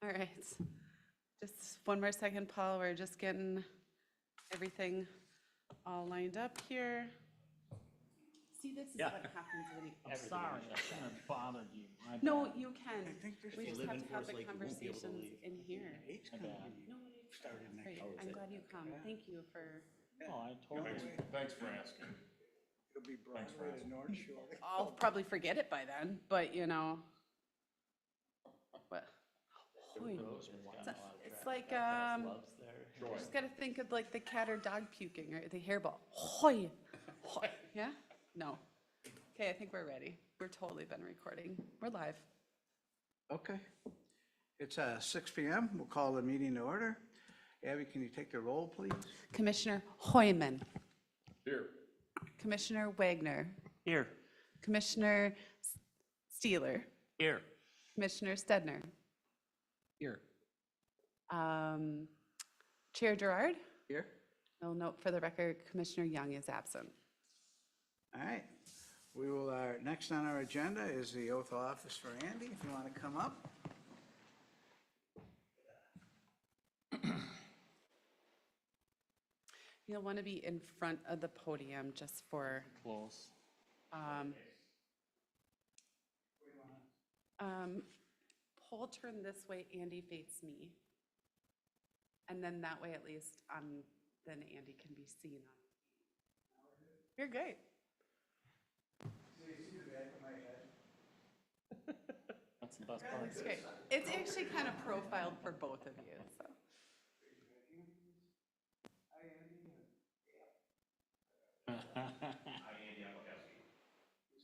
All right. Just one more second, Paul. We're just getting everything all lined up here. See, this is Yeah. what happens when you. I'm sorry, I shouldn't have bothered you. My No, bad. you can. We just have to have the conversations in here. My bad. No, it's great. I'm glad you come. Thank you for, Oh, I totally. Thanks for asking. It'll be Broadway to North Shore. I'll probably forget it by then, but you know. What? Hoy. It's like, just gotta think of like the cat or dog puking or the hairball. Hoy. Hoy. Yeah? No. Okay, I think we're ready. We're totally been recording. We're live. Okay. It's 6 PM. We'll call the meeting to order. Abby, can you take the roll, please? Commissioner Hoyman. Here. Commissioner Wagner. Here. Commissioner Steeler. Here. Commissioner Stedner. Here. Chair Gerard. Here. No note for the record, Commissioner Young is absent. All right. We will, next on our agenda is the oath of office for Andy, if you want to come up. You'll want to be in front of the podium just for, Close. Pull turn this way, Andy face me. And then that way at least, then Andy can be seen on. You're great. That's the best part. Looks great. It's actually kind of profiled for both of you, so.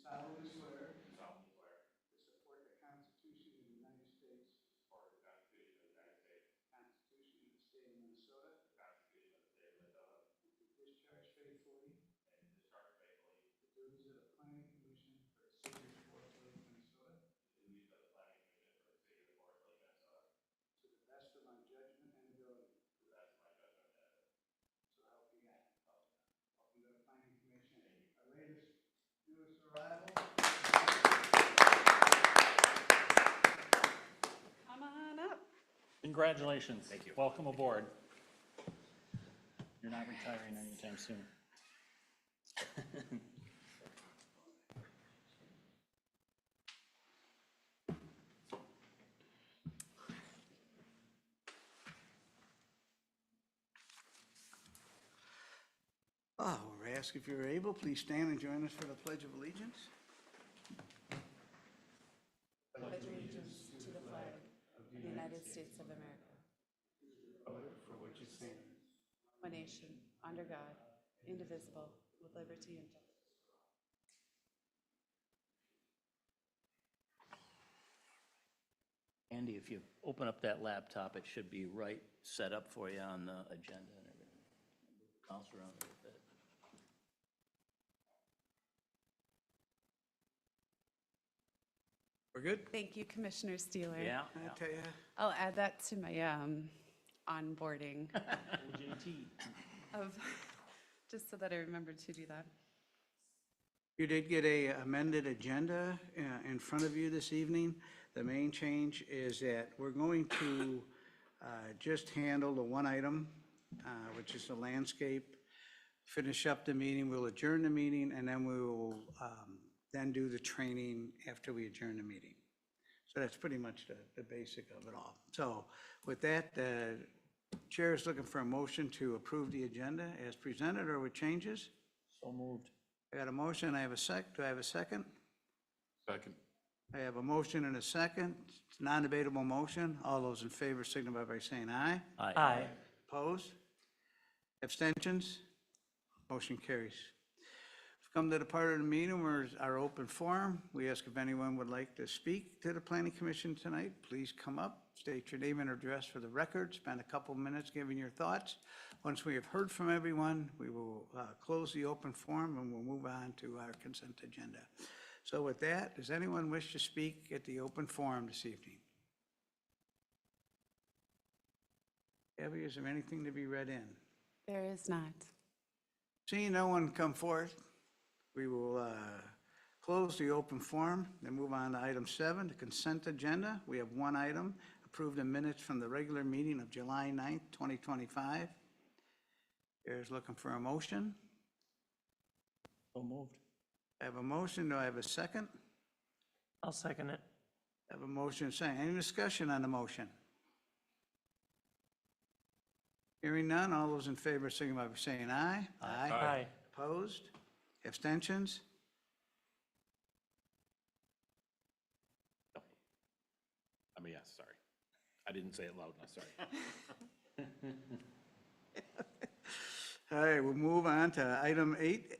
Solemnly swear. To support the Constitution of the United States. Constitution of the State of Minnesota. And to discharge faithfully. The duties of the planning commission for the city of Forest Lake, Minnesota. To the best of my judgment and ability. So help you God. Welcome to the planning commission. Our newest arrival. Come on up. Congratulations. Thank you. Welcome aboard. You're not retiring anytime soon. We're asked if you're able, please stand and join us for the Pledge of Allegiance. Pledge allegiance to the flag of the United States of America. For which it stands. One nation, under God, indivisible, with liberty and justice. Andy, if you open up that laptop, it should be right set up for you on the agenda and everything. Bounce around a little bit. We're good? Thank you, Commissioner Steeler. Yeah, I tell you, I'll add that to my onboarding JT. of, just so that I remember to do that. you did get a amended agenda in front of you this evening. The main change is that we're going to just handle the one item, which is the landscape. Finish up the meeting, we'll adjourn the meeting, and then we will then do the training after we adjourn the meeting. So that's pretty much the basic of it all. So with that, the chair is looking for a motion to approve the agenda as presented or with changes. So moved. I got a motion, I have a sec, do I have a second? Second. I have a motion and a second, it's a non-debatable motion. All those in favor signify by saying aye. aye. Opposed? Abstentions? Motion carries. We've come to the part of the meeting where our open forum. We ask if anyone would like to speak to the planning commission tonight, please come up, state your name and address for the record, spend a couple minutes giving your thoughts. Once we have heard from everyone, we will close the open forum and we'll move on to our consent agenda. So with that, does anyone wish to speak at the open forum this evening? Abby, is there anything to be read in? There is not. Seeing no one come forth, we will close the open forum and move on to item 7, the consent agenda. We have one item, approve the minutes from the regular meeting of July 9th, 2025. Chair's looking for a motion. So moved. I have a motion. Do I have a second? I'll second it. I have a motion second. Any discussion on the motion? Hearing none, all those in favor signify by saying aye. Aye. Opposed? Abstentions? I mean, yes, sorry. I didn't say it loud enough, sorry. All right, we'll move on to item 8,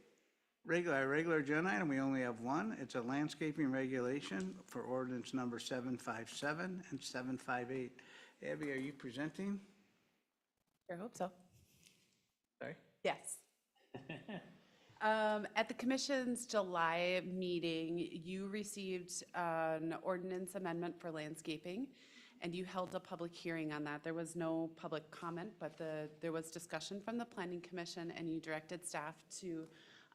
regular agenda item. We only have one. It's a landscaping regulation for ordinance number 757 and 758. Abby, are you presenting? I hope so. Sorry? Yes. At the commission's July meeting, you received an ordinance amendment for landscaping, and you held a public hearing on that. There was no public comment, but there was discussion from the planning commission, and you directed staff to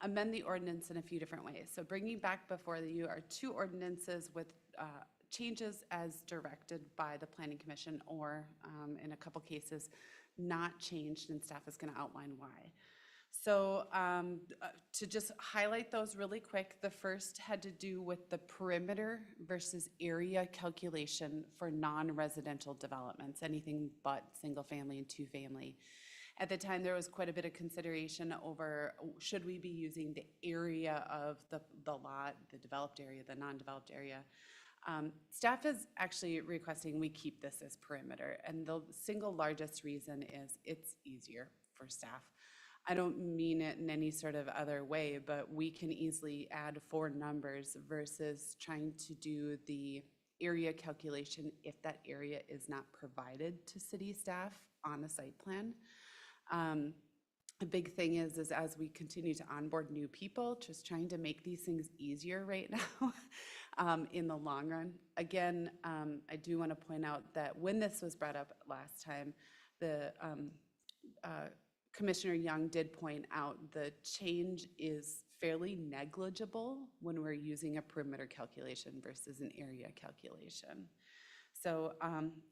amend the ordinance in a few different ways. So bringing back before you are 2 ordinances with changes as directed by the planning commission, or in a couple cases, not changed, and staff is going to outline why. So to just highlight those really quick, the first had to do with the perimeter versus area calculation for non-residential developments, anything but single family and 2-family. At the time, there was quite a bit of consideration over, should we be using the area of the lot, the developed area, the non-developed area? Staff is actually requesting we keep this as perimeter, and the single largest reason is it's easier for staff. I don't mean it in any sort of other way, but we can easily add 4 numbers versus trying to do the area calculation if that area is not provided to city staff on the site plan. A big thing is as we continue to onboard new people, just trying to make these things easier right now in the long run. Again, I do want to point out that when this was brought up last time, the Commissioner Young did point out the change is fairly negligible when we're using a perimeter calculation versus an area calculation. So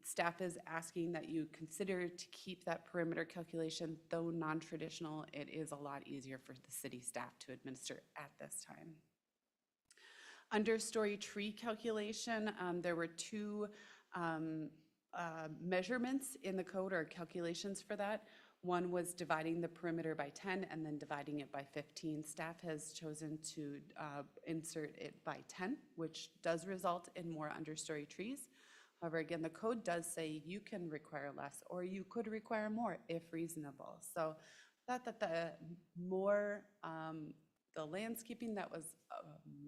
staff is asking that you consider to keep that perimeter calculation, though non-traditional. It is a lot easier for the city staff to administer at this time. Understory tree calculation, there were 2 measurements in the code, or calculations for that. One was dividing the perimeter by 10 and then dividing it by 15. Staff has chosen to insert it by 10, which does result in more understory trees. However, again, the code does say you can require less, or you could require more if reasonable. So I thought that the more, the landscaping that was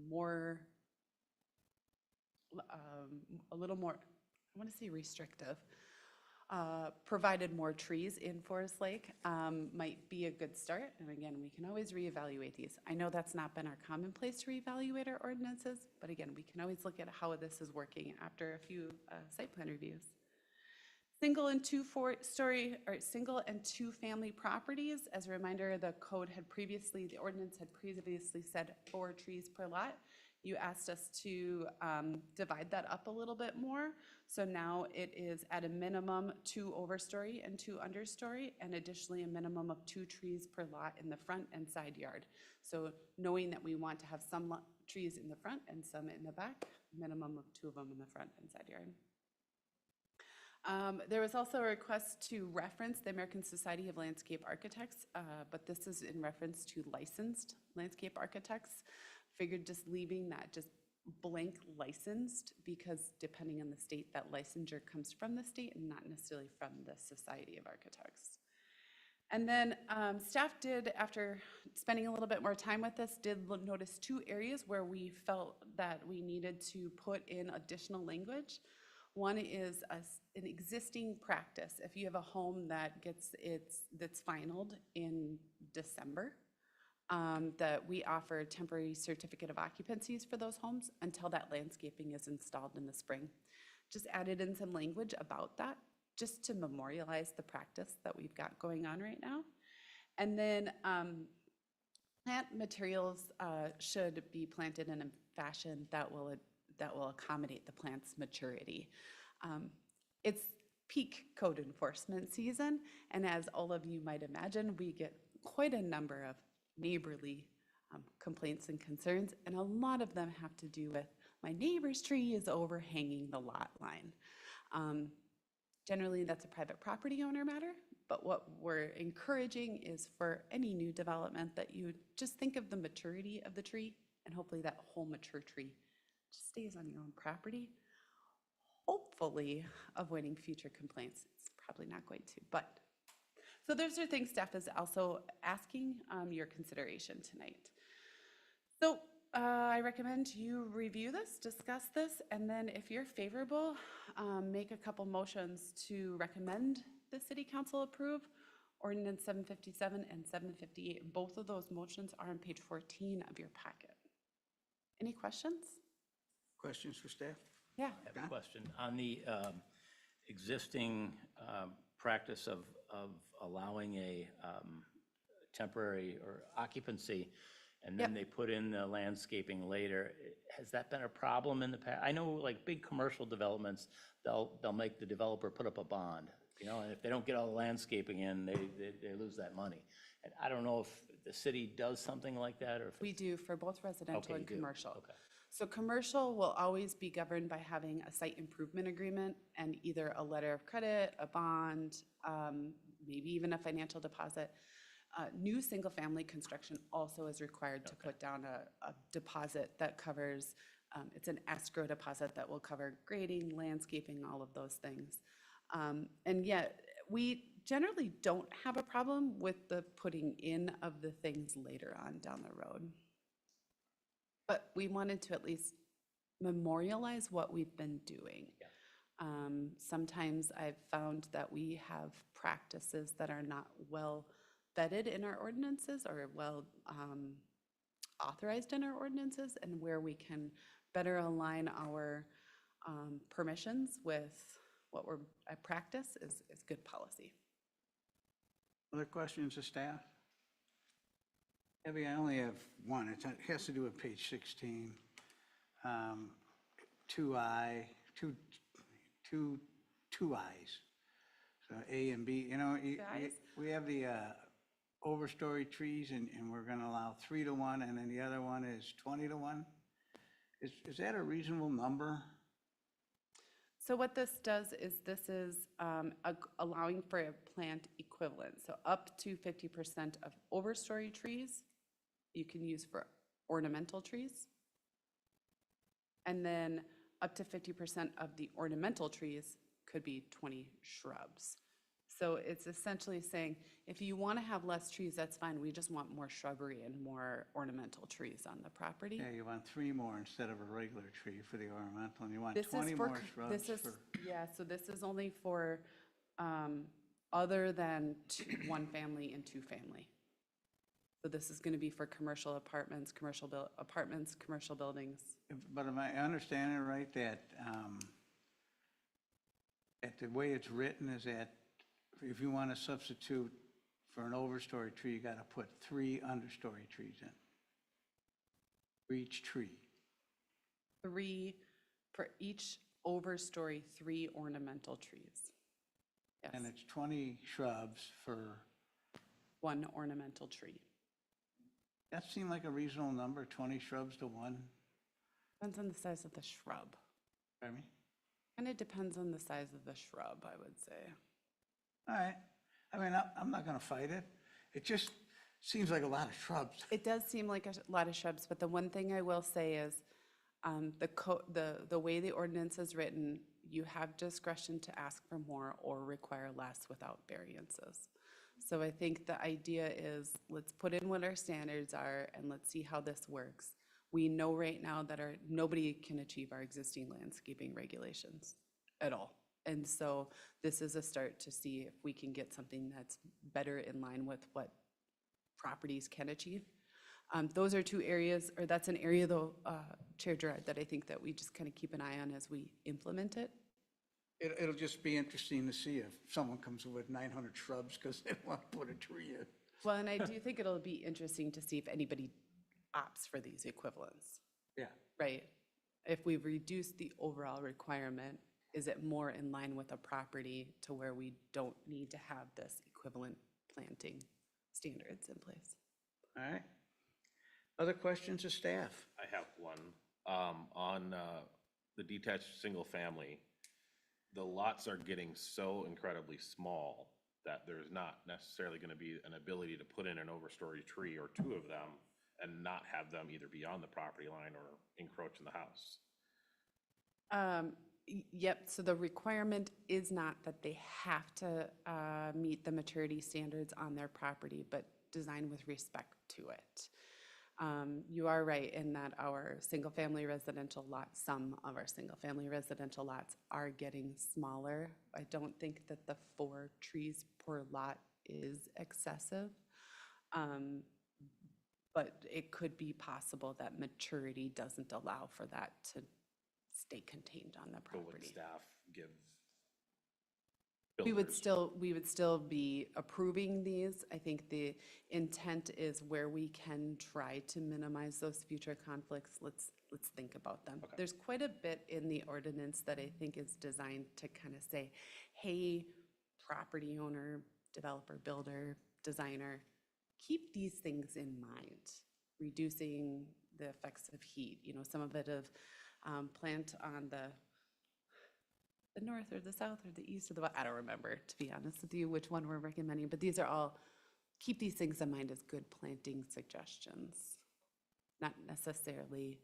more, a little more, I want to say restrictive, provided more trees in Forest Lake might be a good start. And again, we can always reevaluate these. I know that's not been our commonplace to reevaluate our ordinances, but again, we can always look at how this is working after a few site plan reviews. Single and 2-family properties. As a reminder, the ordinance had previously said 4 trees per lot. You asked us to divide that up a little bit more. So now it is at a minimum 2 overstory and 2 understory, and additionally a minimum of 2 trees per lot in the front and side yard. So knowing that we want to have some trees in the front and some in the back, minimum of 2 of them in the front and side yard. There was also a request to reference the American Society of Landscape Architects, but this is in reference to licensed landscape architects. Figured just leaving that just blank licensed, because depending on the state, that licensure comes from the state and not necessarily from the Society of Architects. And then staff did, after spending a little bit more time with this, did notice 2 areas where we felt that we needed to put in additional language. One is an existing practice. If you have a home that that's finalized in December, that we offer temporary certificate of occupancies for those homes until that landscaping is installed in the spring. Just added in some language about that, just to memorialize the practice that we've got going on right now. And then plant materials should be planted in a fashion that will accommodate the plant's maturity. it's peak code enforcement season, and as all of you might imagine, we get quite a number of neighborly complaints and concerns, and a lot of them have to do with, my neighbor's tree is overhanging the lot line. Generally, that's a private property owner matter, but what we're encouraging is for any new development that you just think of the maturity of the tree, and hopefully that whole mature tree just stays on your own property, hopefully avoiding future complaints. It's probably not going to, but. So those are things staff is also asking your consideration tonight. So I recommend you review this, discuss this, and then if you're favorable, make a couple motions to recommend the city council approve ordinance 757 and 758. Both of those motions are on page 14 of your packet. Any questions? Questions for staff? Yeah. I have a question. On the existing practice of allowing a temporary or occupancy, and then Yep. they put in the landscaping later, has that been a problem in the past? I know like big commercial developments, they'll make the developer put up a bond, and if they don't get all the landscaping in, they lose that money. And I don't know if the city does something like that, or if. We do for both residential Okay, and you do. commercial. Okay. So commercial will always be governed by having a site improvement agreement and either a letter of credit, a bond, maybe even a financial deposit. New single-family construction also is required to put down a deposit that covers, it's an escrow deposit that will cover grading, landscaping, all of those things. And yet, we generally don't have a problem with the putting in of the things later on down the road. But we wanted to at least memorialize what we've been doing. Sometimes I've found that we have practices that are not well vetted in our ordinances or well authorized in our ordinances, and where we can better align our permissions with what we're, I practice is good policy. Other questions of staff? Debbie, I only have one. It has to do with page 16. 2I, two I's. So A and B, I's? we have the overstory trees and we're gonna allow 3-to-1, and then the other one is 20-to-1. Is that a reasonable number? So what this does is this is allowing for a plant equivalent. So up to 50% of overstory trees you can use for ornamental trees. And then up to 50% of the ornamental trees could be 20 shrubs. So it's essentially saying, if you want to have less trees, that's fine. We just want more shrubbery and more ornamental trees on the property. Yeah, you want 3 more instead of a regular tree for the ornamental, and you want This is 20 for, more shrubs for. yeah, so this is only for other than 1 family and 2 family. So this is going to be for commercial apartments, commercial buildings. But am I understanding it right that the way it's written is that if you want to substitute for an overstory tree, you got to put 3 understory trees in for each tree? 3 for each overstory, 3 ornamental trees. Yes, And it's 20 shrubs for, 1 ornamental tree. that seemed like a reasonable number, 20 shrubs to 1. Depends on the size of the shrub. Pardon me? And it depends on the size of the shrub, I would say. All right. I mean, I'm not going to fight it. It just seems like a lot of shrubs. It does seem like a lot of shrubs, but the one thing I will say is the way the ordinance is written, you have discretion to ask for more or require less without variances. So I think the idea is, let's put in what our standards are and let's see how this works. We know right now that nobody can achieve our existing landscaping regulations at all. And so this is a start to see if we can get something that's better in line with what properties can achieve. Those are 2 areas, or that's an area though, Chair Gerard, that I think that we just kind of keep an eye on as we implement it. It'll just be interesting to see if someone comes with 900 shrubs because they want to put a tree in. Well, and I do think it'll be interesting to see if anybody opts for these equivalents, Yeah. right? If we've reduced the overall requirement is it more in line with a property to where we don't need to have this equivalent planting standards in place? All right. Other questions of staff? I have one. On the detached single family, the lots are getting so incredibly small that there's not necessarily gonna be an ability to put in an overstory tree or two of them and not have them either be on the property line or encroach in the house. Yep, so the requirement is not that they have to meet the maturity standards on their property, but design with respect to it. You are right in that our single-family residential lots, some of our single-family residential lots are getting smaller. I don't think that the 4 trees per lot is excessive. But it could be possible that maturity doesn't allow for that to stay contained on the So would property. staff give We builders? would still be approving these. I think the intent is where we can try to minimize those future conflicts. Let's think about them. Okay. There's quite a bit in the ordinance that I think is designed to kind of say, hey, property owner, developer, builder, designer, keep these things in mind. Reducing the effects of heat, some of it of plant on the north or the south or the east or the west. I don't remember, to be honest with you, which one we're recommending, but these are all, keep these things in mind as good planting suggestions, not necessarily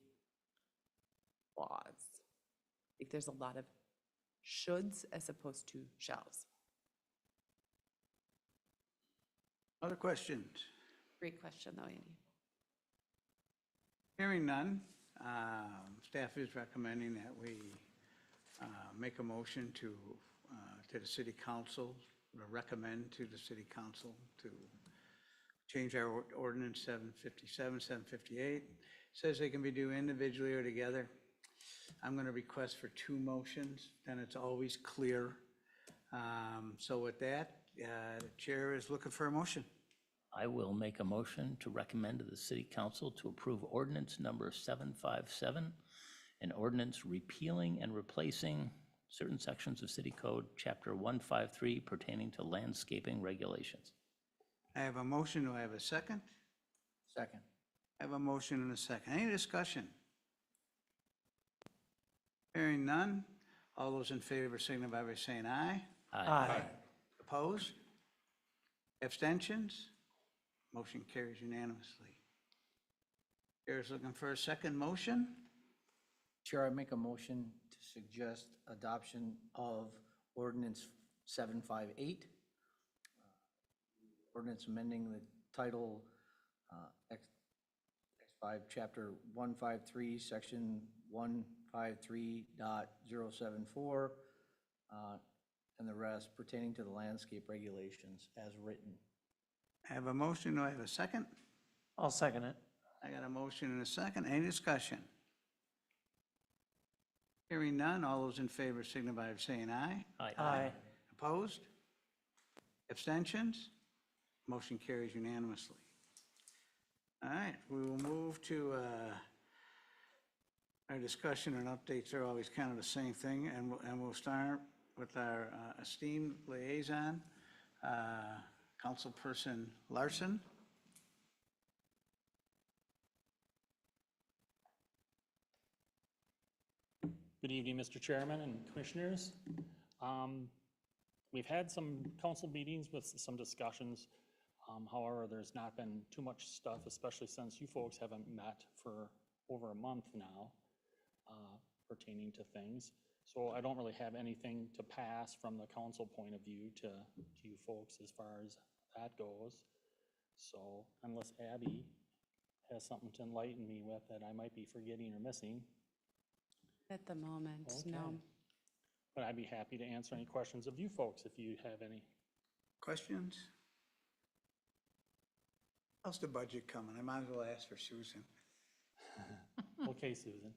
laws. I think there's a lot of shoulds as opposed to shalls. Other questions? Great question, though, Andy. Hearing none, staff is recommending that we make a motion to the city council, or recommend to the city council to change our ordinance 757, 758. Says they can be due individually or together. I'm going to request for 2 motions, then it's always clear. So with that, the chair is looking for a motion. I will make a motion to recommend to the city council to approve ordinance number 757, an ordinance repealing and replacing certain sections of city code, chapter 153 pertaining to landscaping regulations. I have a motion, do I have a second? Second. I have a motion and a second. Any discussion? Hearing none, all those in favor signify by saying aye. Aye. Opposed? Abstentions? Motion carries unanimously. Chair is looking for a second motion. Chair, I make a motion to suggest adoption of ordinance 758. Ordinance amending the title, X5, chapter 153, section 153.074, and the rest pertaining to the landscape regulations as written. I have a motion, do I have a second? I'll second it. I got a motion and a second. Any discussion? Hearing none, all those in favor signify by saying aye. Aye. Opposed? Abstentions? Motion carries unanimously. All right, we will move to our discussion and updates are always kind of the same thing, and we'll start with our esteemed liaison, Councilperson Larson. Good evening, Mr. Chairman and Commissioners. We've had some council meetings with some discussions. However, there's not been too much stuff, especially since you folks haven't met for over a month now pertaining to things. So I don't really have anything to pass from the council point of view to you folks as far as that goes. So unless Abby has something to enlighten me with that I might be forgetting or missing. At the moment, no. Okay. But I'd be happy to answer any questions of you folks if you have any. Questions? How's the budget coming? I might as well ask for Susan. Okay, Susan.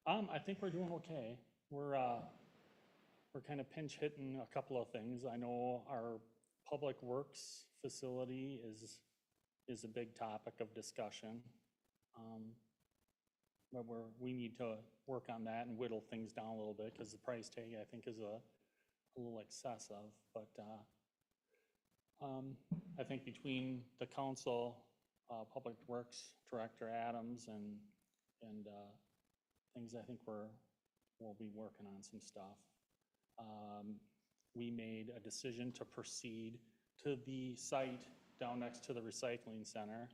I think we're doing okay. We're kind of pinch hitting a couple of things. I know our public works facility is a big topic of discussion. but we need to work on that and whittle things down a little bit, because the price tag, I think, is a little excessive, but, I think between the council, Public Works Director Adams and things, I think we'll be working on some stuff. We made a decision to proceed to the site down next to the recycling center,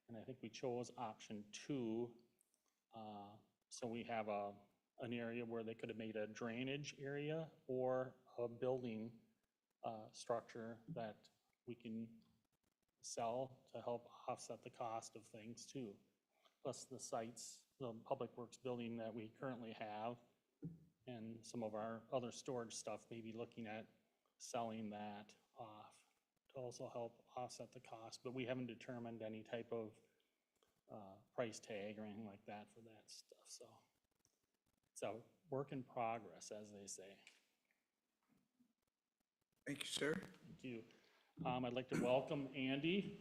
and I think we chose option 2. So we have an area where they could have made a drainage area or a building structure that we can sell to help offset the cost of things too. Plus the sites, the Public Works building that we currently have, and some of our other storage stuff, maybe looking at selling that off to also help offset the cost, but we haven't determined any type of price tag or anything like that for that stuff, so it's a work in progress, as they say. Thank you, sir. Thank you. I'd like to welcome Andy.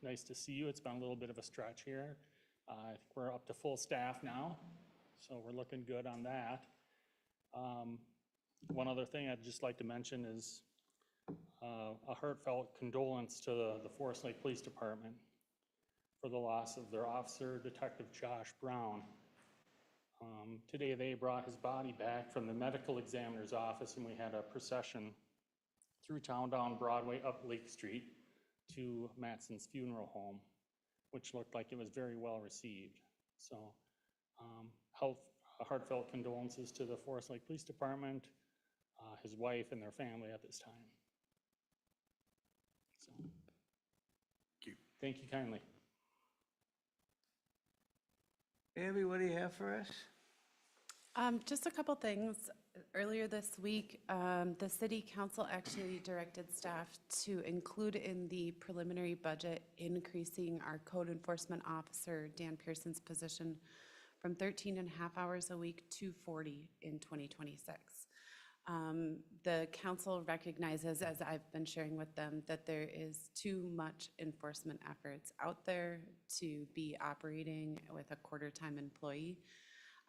Nice to see you. It's been a little bit of a stretch here. I think we're up to full staff now, so we're looking good on that. One other thing I'd just like to mention is a heartfelt condolence to the Forest Lake Police Department for the loss of their officer, Detective Josh Brown. Today they brought his body back from the medical examiner's office, and we had a procession through town down Broadway up Lake Street to Matson's funeral home, which looked like it was very well received. So heartfelt condolences to the Forest Lake Police Department, his wife, and their family at this time. So, thank you kindly. Abby, what do you have for us? Just a couple things. Earlier this week, the city council actually directed staff to include in the preliminary budget increasing our code enforcement officer, Dan Pearson's position, from 13.5 hours a week to 40 in 2026. The council recognizes, as I've been sharing with them, that there is too much enforcement efforts out there to be operating with a quarter-time employee.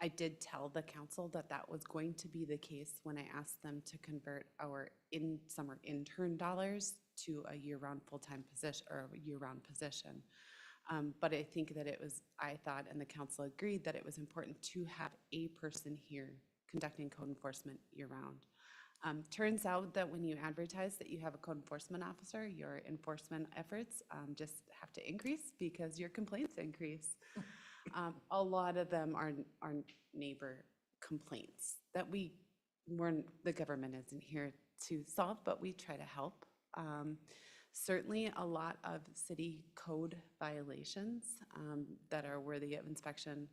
I did tell the council that that was going to be the case when I asked them to convert our summer intern dollars to a year-round full-time position or a year-round position. But I think that I thought, and the council agreed, that it was important to have a person here conducting code enforcement year-round. Turns out that when you advertise that you have a code enforcement officer, your enforcement efforts just have to increase because your complaints increase. A lot of them are neighbor complaints that the government isn't here to solve, but we try to help. Certainly a lot of city code violations that are worthy of inspection,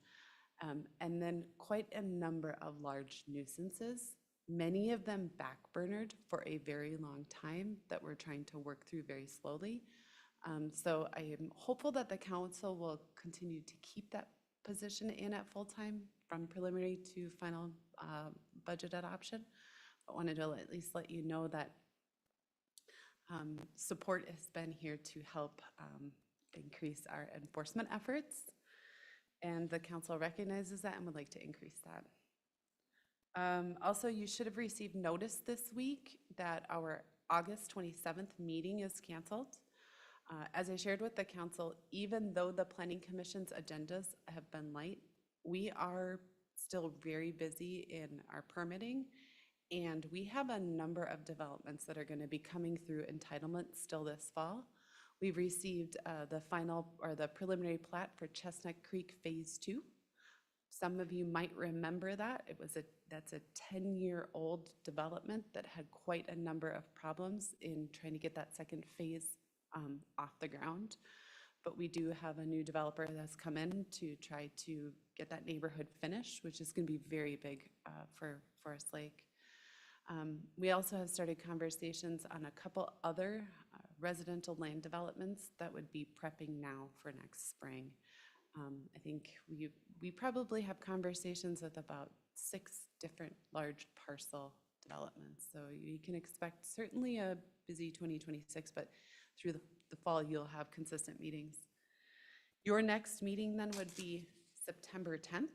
and then quite a number of large nuisances, many of them backburnered for a very long time that we're trying to work through very slowly. So I am hopeful that the council will continue to keep that position in at full-time from preliminary to final budget adoption. I wanted to at least let you know that support has been here to help increase our enforcement efforts, and the council recognizes that and would like to increase that. Also, you should have received notice this week that our August 27th meeting is canceled. As I shared with the council, even though the Planning Commission's agendas have been light, we are still very busy in our permitting, and we have a number of developments that are going to be coming through entitlement still this fall. We've received the final or the preliminary plat for Chestnut Creek Phase 2. Some of you might remember that. That's a 10-year-old development that had quite a number of problems in trying to get that second phase off the ground. But we do have a new developer that's come in to try to get that neighborhood finished, which is going to be very big for Forest Lake. We also have started conversations on a couple other residential land developments that would be prepping now for next spring. I think we probably have conversations with about 6 different large parcel developments. So you can expect certainly a busy 2026, but through the fall, you'll have consistent meetings. Your next meeting then would be September 10th.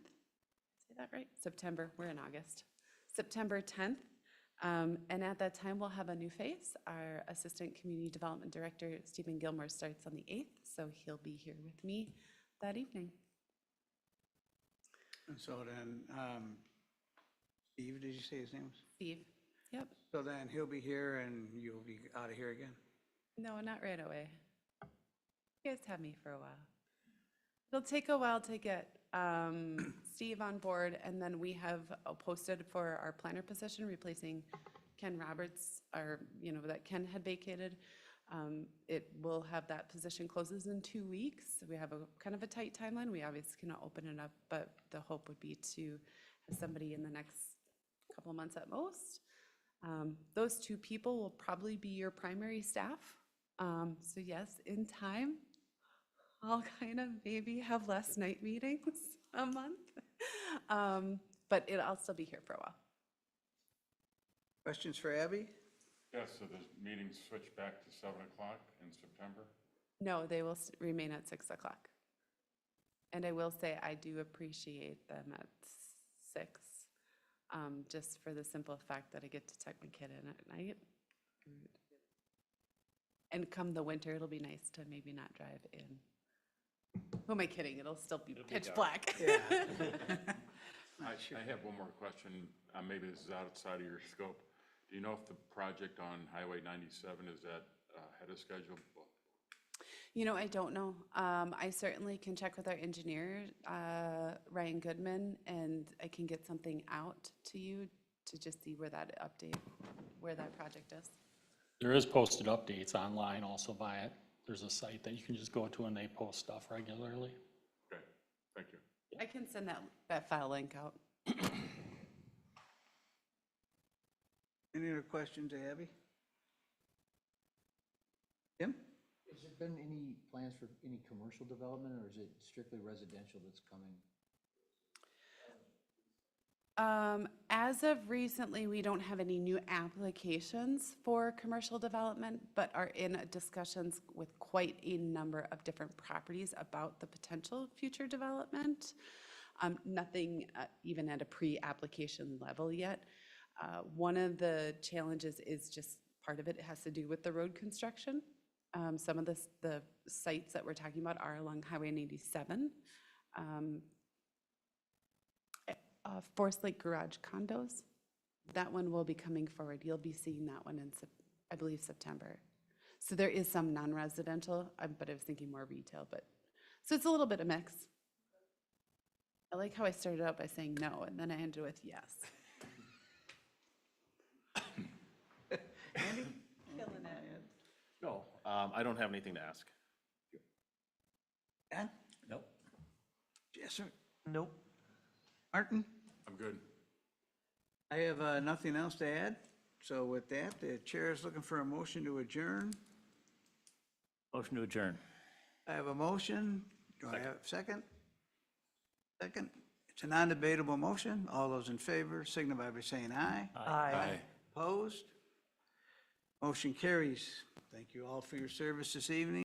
Say that right? September, we're in August. September 10th. And at that time, we'll have a new face. Our Assistant Community Development Director, Stephen Gilmore, starts on the 8th, so he'll be here with me that evening. And so then, Steve, did you say his name was? Steve? Yep. So then he'll be here and you'll be out of here again? No, not right away. You guys have me for a while. It'll take a while to get Steve on board, and then we have posted for our planner position, replacing Ken Roberts, that Ken had vacated. It will have that position closes in 2 weeks. We have a kind of a tight timeline. We obviously cannot open it up, but the hope would be to have somebody in the next couple of months at most. Those 2 people will probably be your primary staff. So yes, in time, I'll kind of maybe have less night meetings a month. But I'll still be here for a while. Questions for Abby? Yes, so the meetings switch back to 7 o'clock in September? No, they will remain at 6 o'clock. And I will say, I do appreciate them at 6, just for the simple fact that I get to tuck my kid in at night. And come the winter, it'll be nice to maybe not drive in. Who am I kidding? It'll still be pitch black. Yeah. I have one more question. Maybe this is outside of your scope. Do you know if the project on Highway 97 is ahead of schedule? I don't know. I certainly can check with our engineer, Ryan Goodman, and I can get something out to you to just see where that project is. There is posted updates online also via, there's a site that you can just go to and they post stuff regularly. Okay, thank you. I can send that file link out. Any other questions, Abby? Tim? Has there been any plans for any commercial development, or is it strictly residential that's coming? As of recently, we don't have any new applications for commercial development, but are in discussions with quite a number of different properties about the potential future development. Nothing even at a pre-application level yet. One of the challenges is just part of it has to do with the road construction. Some of the sites that we're talking about are along Highway 97. Forest Lake Garage condos. That one will be coming forward. You'll be seeing that one in, I believe, September. So there is some non-residential, but I was thinking more retail. So it's a little bit of mix. I like how I started out by saying no, and then I ended with yes. Andy? Killing it. No, I don't have anything to ask. Dan? Nope. Jesser? Nope. Martin? I'm good. I have nothing else to add. So with that, the chair is looking for a motion to adjourn. Motion to adjourn. I have a motion. Do I have a second? Second. It's a non-debatable motion. All those in favor signify by saying aye. Aye. Opposed? Motion carries. Thank you all for your service this evening.